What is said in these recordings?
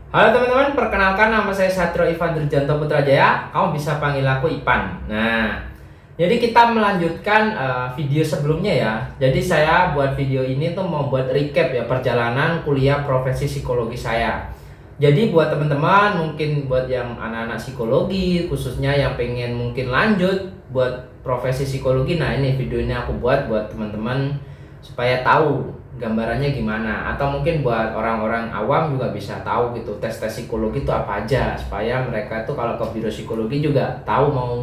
Halo teman-teman, perkenalkan nama saya Satrio Ivan Dirjanto Putrajaya. Kamu bisa panggil aku Ipan. Nah, jadi kita melanjutkan video sebelumnya ya. Jadi saya buat video ini tuh mau buat recap ya perjalanan kuliah profesi psikologi saya. Jadi buat teman-teman, mungkin buat yang anak-anak psikologi, khususnya yang pengen mungkin lanjut buat profesi psikologi. Nah, ini video ini aku buat teman-teman supaya tahu gambarannya gimana, atau mungkin buat orang-orang awam juga bisa tahu gitu tes-tes psikologi itu apa aja, supaya mereka tuh kalau ke biro psikologi juga tahu mau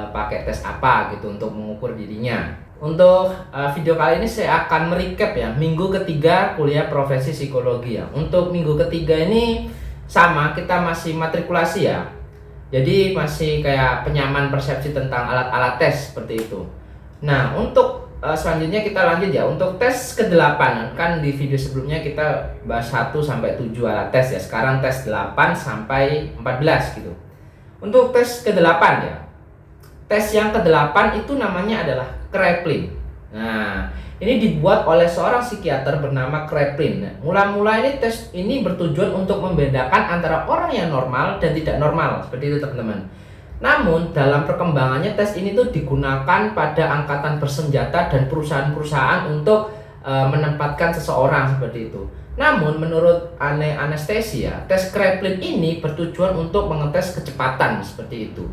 pakai tes apa gitu untuk mengukur dirinya. Untuk video kali ini saya akan merecap ya minggu ketiga kuliah profesi psikologi ya. Untuk minggu ketiga ini sama, kita masih matrikulasi ya. Jadi masih kayak penyamaan persepsi tentang alat-alat tes seperti itu. Nah, untuk selanjutnya kita lanjut ya. Untuk tes ke-8, kan di video sebelumnya kita bahas 1 sampai 7 alat tes ya. Sekarang tes 8 sampai 14 gitu. Untuk tes ke-8 ya. Tes yang ke-8 itu namanya adalah Kraepelin. Nah, ini dibuat oleh seorang psikiater bernama Kraepelin. Nah, mula-mula ini tes ini bertujuan untuk membedakan antara orang yang normal dan tidak normal, seperti itu teman-teman. Namun dalam perkembangannya tes ini tuh digunakan pada angkatan bersenjata dan perusahaan-perusahaan untuk menempatkan seseorang seperti itu. Namun menurut anestesia, tes Kraepelin ini bertujuan untuk mengetes kecepatan seperti itu.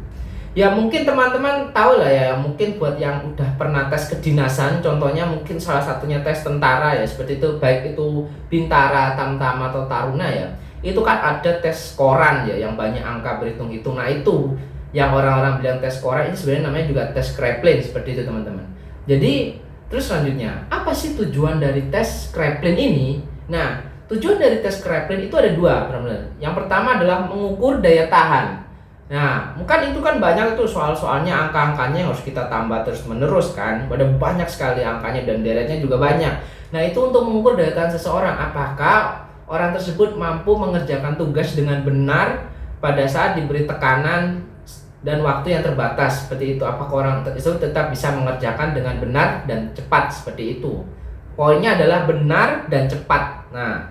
Ya mungkin teman-teman tahu lah ya, mungkin buat yang udah pernah tes kedinasan, contohnya mungkin salah satunya tes tentara ya, seperti itu, baik itu Bintara, Tamtama atau Taruna ya. Itu kan ada tes koran ya, yang banyak angka berhitung-hitung. Nah itu yang orang-orang bilang tes koran, ini sebenarnya namanya juga tes Kraepelin seperti itu teman-teman. Jadi terus selanjutnya, apa sih tujuan dari tes Kraepelin ini? Nah, tujuan dari tes Kraepelin itu ada dua benar-benar. Yang pertama adalah mengukur daya tahan. Nah, mungkin itu kan banyak tuh soal-soalnya, angka-angkanya yang harus kita tambah terus-menerus kan. Ada banyak sekali angkanya dan deretnya juga banyak. Nah, itu untuk mengukur daya tahan seseorang. Apakah orang tersebut mampu mengerjakan tugas dengan benar pada saat diberi tekanan dan waktu yang terbatas seperti itu. Apakah orang tersebut tetap bisa mengerjakan dengan benar dan cepat seperti itu. Poinnya adalah benar dan cepat. Nah,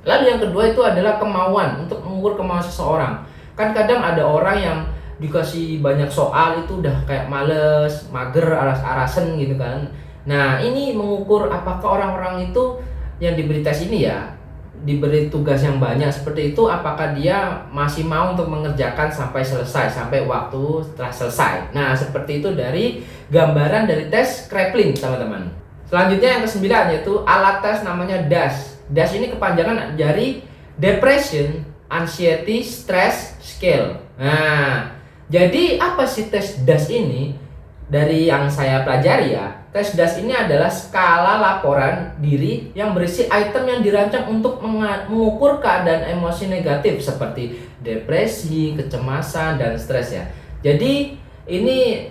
lalu yang kedua itu adalah kemauan, untuk mengukur kemauan seseorang. Kan kadang ada orang yang dikasih banyak soal itu udah kayak males, mager, aras-arasen gitu kan. Nah, ini mengukur apakah orang-orang itu yang diberi tes ini ya, diberi tugas yang banyak seperti itu, apakah dia masih mau untuk mengerjakan sampai selesai, sampai waktu telah selesai. Nah, seperti itu dari gambaran dari tes Kraepelin, teman-teman. Selanjutnya yang ke-9 yaitu alat tes namanya DAS. DAS ini kepanjangan dari Depression, Anxiety, Stress Scale. Nah, jadi apa sih tes DAS ini? Dari yang saya pelajari ya, tes DAS ini adalah skala laporan diri yang berisi item yang dirancang untuk mengukur keadaan emosi negatif seperti depresi, kecemasan, dan stres ya. Jadi ini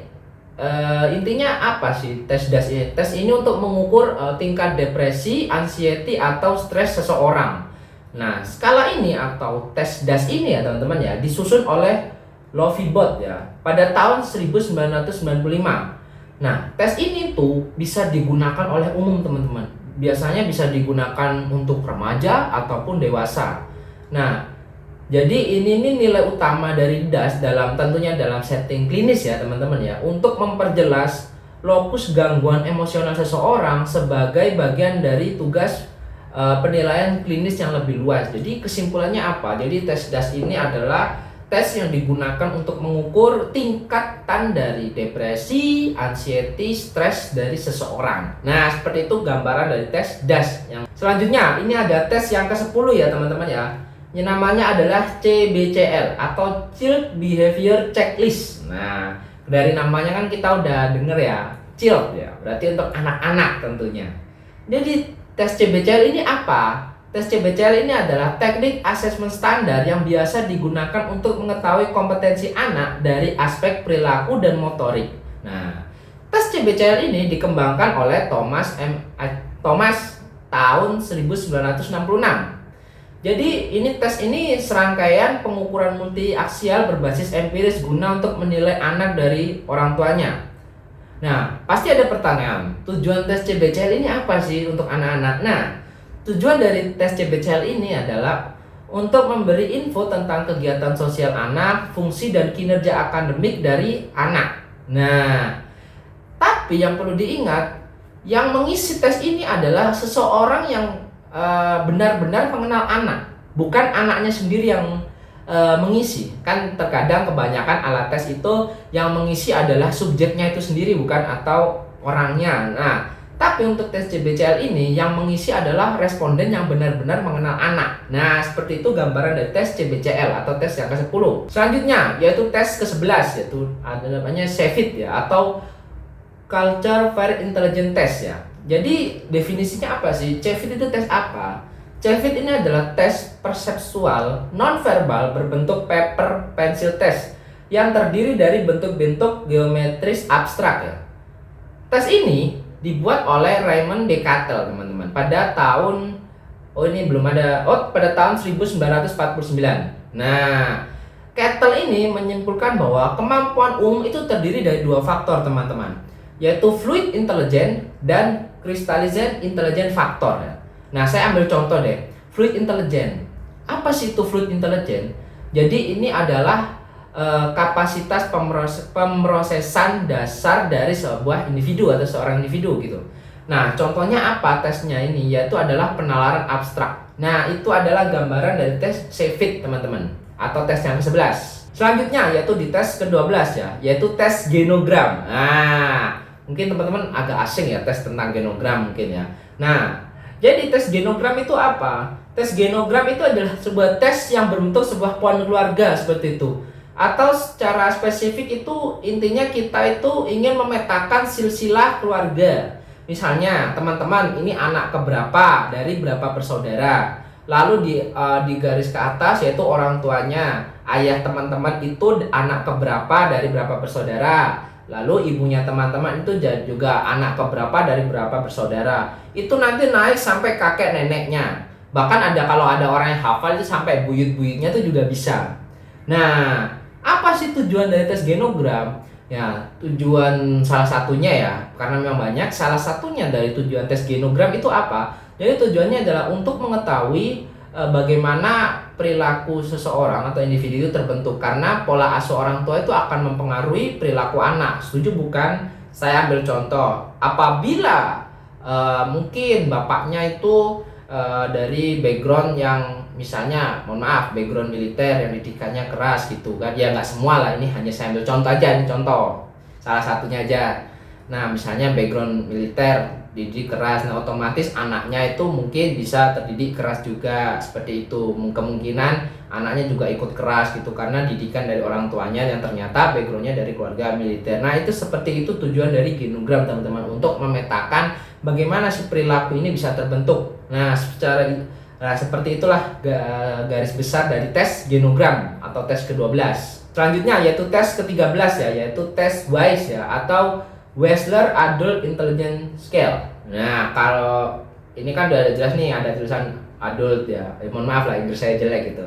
intinya apa sih tes DAS ini? Tes ini untuk mengukur tingkat depresi, anxiety, atau stres seseorang. Nah, skala ini atau tes DAS ini ya teman-teman ya, disusun oleh Lovibot ya pada tahun 1995. Nah, tes ini tuh bisa digunakan oleh umum teman-teman. Biasanya bisa digunakan untuk remaja ataupun dewasa. Nah, jadi ini nih nilai utama dari DAS dalam tentunya dalam setting klinis ya teman-teman ya, untuk memperjelas lokus gangguan emosional seseorang sebagai bagian dari tugas penilaian klinis yang lebih luas. Jadi kesimpulannya apa? Jadi tes DAS ini adalah tes yang digunakan untuk mengukur tingkatan dari depresi, anxiety, stres dari seseorang. Nah, seperti itu gambaran dari tes DAS. Yang selanjutnya, ini ada tes yang ke-10 ya teman-teman ya. Yang namanya adalah CBCL atau Child Behavior Checklist. Nah, dari namanya kan kita udah denger ya, child ya, berarti untuk anak-anak tentunya. Jadi tes CBCL ini apa? Tes CBCL ini adalah teknik asesmen standar yang biasa digunakan untuk mengetahui kompetensi anak dari aspek perilaku dan motorik. Nah, tes CBCL ini dikembangkan oleh Thomas tahun 1966. Jadi tes ini serangkaian pengukuran multi-aksial berbasis empiris guna untuk menilai anak dari orang tuanya. Nah, pasti ada pertanyaan, tujuan tes CBCL ini apa sih untuk anak-anak? Nah, tujuan dari tes CBCL ini adalah untuk memberi info tentang kegiatan sosial anak, fungsi dan kinerja akademik dari anak. Nah, tapi yang perlu diingat, yang mengisi tes ini adalah seseorang yang benar-benar mengenal anak, bukan anaknya sendiri yang mengisi. Kan terkadang kebanyakan alat tes itu yang mengisi adalah subjeknya itu sendiri, bukan atau orangnya. Nah, tapi untuk tes CBCL ini yang mengisi adalah responden yang benar-benar mengenal anak. Nah, seperti itu gambaran dari tes CBCL atau tes yang ke-10. Selanjutnya yaitu tes ke-11, yaitu ada namanya CVIT ya, atau Culture Varied Intelligence Test ya. Jadi definisinya apa sih? CVIT itu tes apa? CVIT ini adalah tes perseptual non-verbal berbentuk paper pencil test yang terdiri dari bentuk-bentuk geometris abstrak ya. Tes ini dibuat oleh Raymond Decatur, teman-teman, pada tahun pada tahun 1949. Nah, Cattell ini menyimpulkan bahwa kemampuan umum itu terdiri dari dua faktor, teman-teman, yaitu fluid intelligence dan crystalline intelligence factor. Nah, saya ambil contoh deh, fluid intelligence. Apa sih itu fluid intelligence? Jadi ini adalah kapasitas pemrosesan dasar dari sebuah individu atau seorang individu gitu. Nah, contohnya apa tesnya ini? Yaitu adalah penalaran abstrak. Nah, itu adalah gambaran dari tes CVIT, teman-teman, atau tes yang ke-11. Selanjutnya yaitu di tes ke-12 ya, yaitu tes genogram. Nah, mungkin teman-teman agak asing ya tes tentang genogram mungkin ya. Nah, jadi tes genogram itu apa? Tes genogram itu adalah sebuah tes yang berbentuk sebuah pohon keluarga seperti itu. Atau secara spesifik itu intinya kita itu ingin memetakan silsilah keluarga. Misalnya teman-teman ini anak keberapa dari berapa bersaudara. Lalu di garis ke atas yaitu orang tuanya. Ayah teman-teman itu anak keberapa dari berapa bersaudara. Lalu ibunya teman-teman itu juga anak keberapa dari berapa bersaudara. Itu nanti naik sampai kakek neneknya. Bahkan kalau ada orang yang hafal itu sampai buyut-buyutnya itu juga bisa. Nah, apa sih tujuan dari tes genogram? Ya, tujuan salah satunya ya, karena memang banyak, salah satunya dari tujuan tes genogram itu apa? Jadi tujuannya adalah untuk mengetahui bagaimana perilaku seseorang atau individu itu terbentuk, karena pola asuh orang tua itu akan mempengaruhi perilaku anak. Setuju bukan? Saya ambil contoh, apabila mungkin bapaknya itu dari background yang misalnya, mohon maaf, background militer yang didikannya keras gitu kan. Ya nggak semua lah, ini hanya saya ambil contoh aja, ini contoh salah satunya aja. Nah, misalnya background militer dididik keras, nah otomatis anaknya itu mungkin bisa terdidik keras juga seperti itu. Kemungkinan anaknya juga ikut keras gitu karena didikan dari orang tuanya yang ternyata backgroundnya dari keluarga militer. Nah, itu seperti itu tujuan dari genogram, teman-teman, untuk memetakan bagaimana si perilaku ini bisa terbentuk. Nah, seperti itulah garis besar dari tes genogram atau tes ke-12. Selanjutnya yaitu tes ke-13 ya, yaitu tes WISE ya, atau Wechsler Adult Intelligence Scale. Nah, kalau ini kan udah jelas nih, ada tulisan adult ya. Mohon maaf lah, Inggris saya jelek gitu.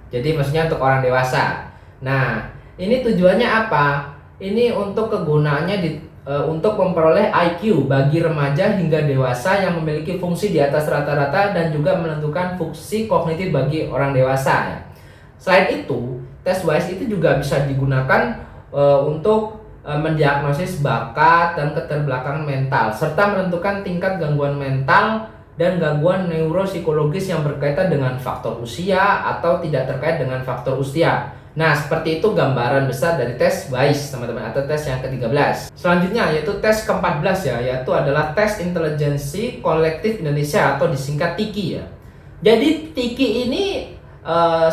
Jadi maksudnya untuk orang dewasa. Nah, ini tujuannya apa? Ini untuk kegunaannya untuk memperoleh IQ bagi remaja hingga dewasa yang memiliki fungsi di atas rata-rata dan juga menentukan fungsi kognitif bagi orang dewasa ya. Selain itu, tes WISE itu juga bisa digunakan untuk mendiagnosis bakat dan keterbelakangan mental serta menentukan tingkat gangguan mental dan gangguan neuropsikologis yang berkaitan dengan faktor usia atau tidak terkait dengan faktor usia. Nah, seperti itu gambaran besar dari tes WISE, teman-teman, atau tes yang ke-13. Selanjutnya yaitu tes ke-14 ya, yaitu adalah tes intelijensi kolektif Indonesia atau disingkat TIKI ya. Jadi TIKI ini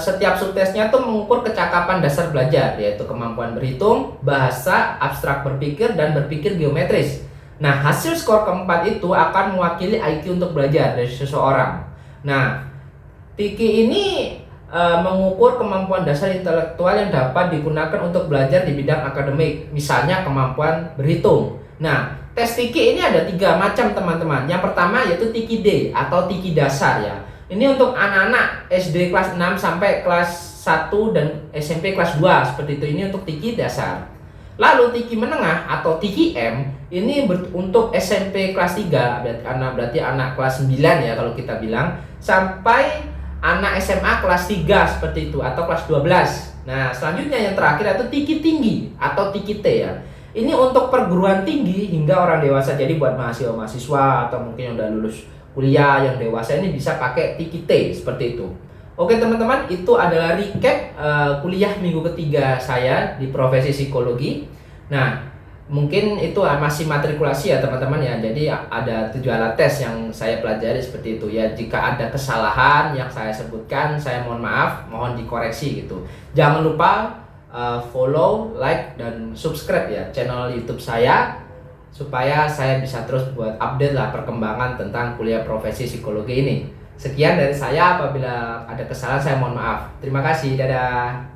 setiap subtesnya tuh mengukur kecakapan dasar belajar, yaitu kemampuan berhitung, bahasa, abstrak berpikir, dan berpikir geometris. Nah, hasil skor keempat itu akan mewakili IQ untuk belajar dari seseorang. Nah, TIKI ini mengukur kemampuan dasar intelektual yang dapat digunakan untuk belajar di bidang akademik, misalnya kemampuan berhitung. Nah, tes TIKI ini ada 3 macam, teman-teman. Yang pertama yaitu TIKI D atau TIKI dasar ya. Ini untuk anak-anak SD kelas 6 sampai kelas 1 dan SMP kelas 2 seperti itu. Ini untuk TIKI dasar. Lalu TIKI menengah atau TIKI M ini untuk SMP kelas 3, berarti anak kelas 9 ya kalau kita bilang, sampai anak SMA kelas 3 seperti itu atau kelas 12. Nah, selanjutnya yang terakhir itu tiki tinggi atau tiki T ya. Ini untuk perguruan tinggi hingga orang dewasa. Jadi buat mahasiswa atau mungkin yang udah lulus kuliah yang dewasa ini bisa pakai tiki T seperti itu. Oke teman-teman, itu adalah recap kuliah minggu ketiga saya di profesi psikologi. Nah, mungkin itu masih matrikulasi ya teman-teman ya. Jadi ada 7 alat tes yang saya pelajari seperti itu ya. Jika ada kesalahan yang saya sebutkan, saya mohon maaf, mohon dikoreksi gitu. Jangan lupa follow, like, dan subscribe ya channel YouTube saya supaya saya bisa terus buat update lah perkembangan tentang kuliah profesi psikologi ini. Sekian dari saya, apabila ada kesalahan saya mohon maaf. Terima kasih, dadah.